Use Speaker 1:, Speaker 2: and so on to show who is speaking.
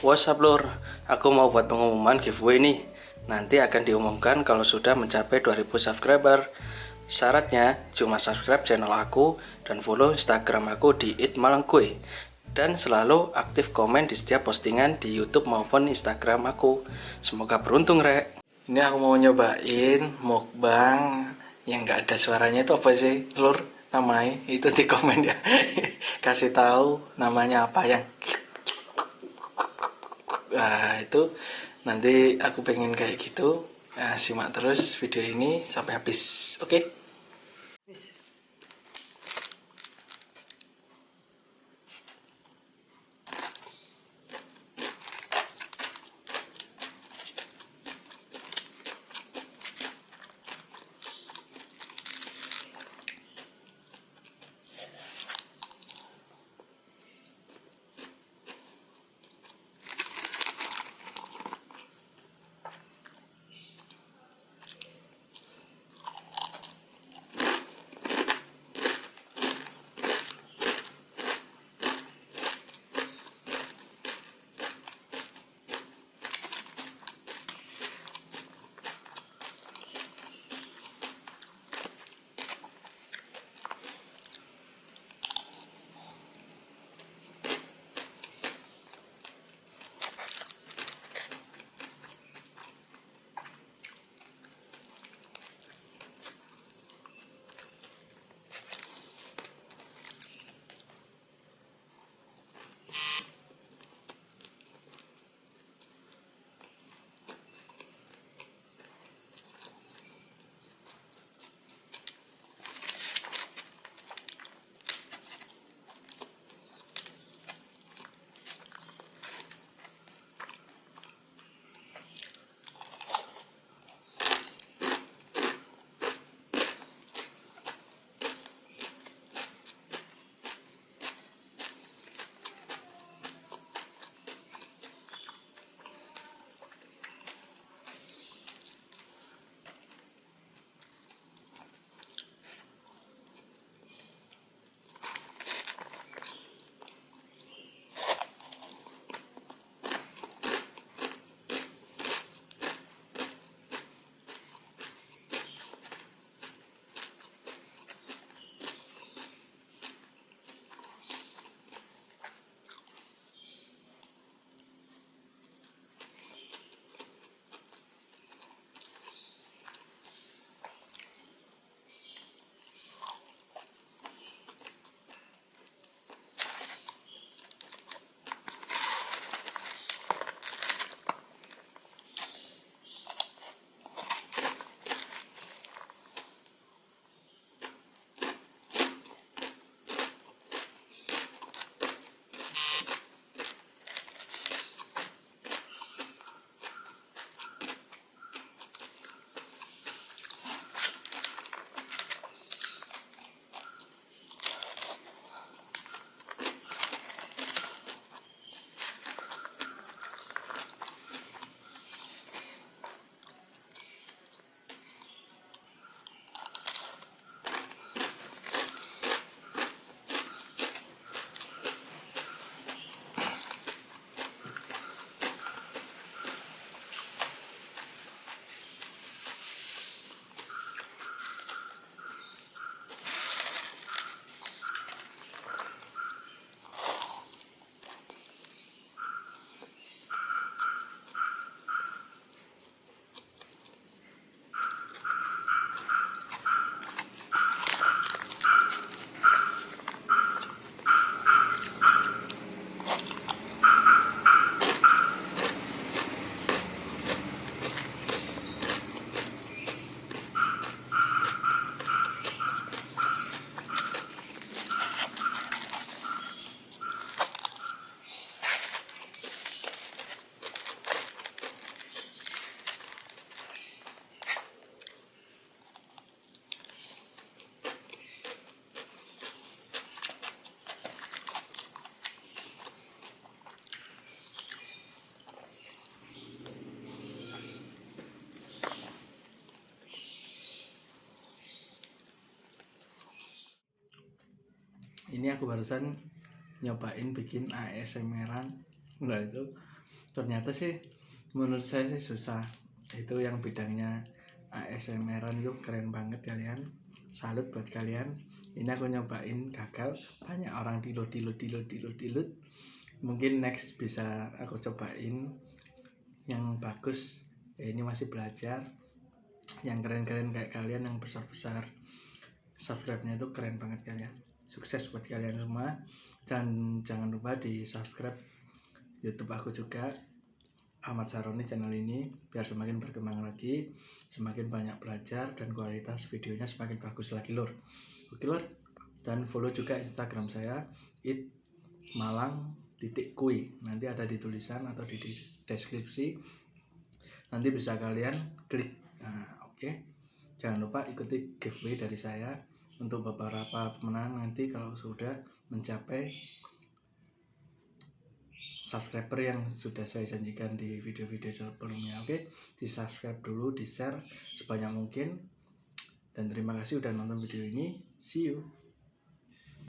Speaker 1: What's up lur, aku mau buat pengumuman giveaway nih. Nanti akan diumumkan kalau sudah mencapai 2000 subscriber. Syaratnya cuma subscribe channel aku dan follow Instagram aku di @malangkue. Dan selalu aktif komen di setiap postingan di YouTube maupun Instagram aku. Semoga beruntung rek. Ini aku mau nyobain mukbang yang nggak ada suaranya itu apa sih lur? Namanya itu di komen ya. Kasih tahu namanya apa yang itu nanti aku pengen kayak gitu. Nah, simak terus video ini sampai habis, oke? Ini aku barusan nyobain bikin ASMR-an. Nah itu ternyata sih menurut saya sih susah. Itu yang bidangnya ASMR-an itu keren banget kalian, salut buat kalian. Ini aku nyobain gagal, banyak orang dilut. Mungkin next bisa aku cobain yang bagus. Ini masih belajar. Yang keren-keren kayak kalian, yang besar-besar, subscribe-nya itu keren banget kalian. Sukses buat kalian semua. Jangan lupa di subscribe YouTube aku juga, Ahmad Saroni channel ini, biar semakin berkembang lagi, semakin banyak belajar, dan kualitas videonya semakin bagus lagi lur. Oke lur, dan follow juga Instagram saya @malang.kui, nanti ada di tulisan atau di deskripsi, nanti bisa kalian klik. Nah, oke. Jangan lupa ikuti giveaway dari saya untuk beberapa pemenang nanti kalau sudah mencapai subscriber yang sudah saya janjikan di video-video sebelumnya. Oke, di subscribe dulu, di share sebanyak mungkin, dan terima kasih udah nonton video ini. See you.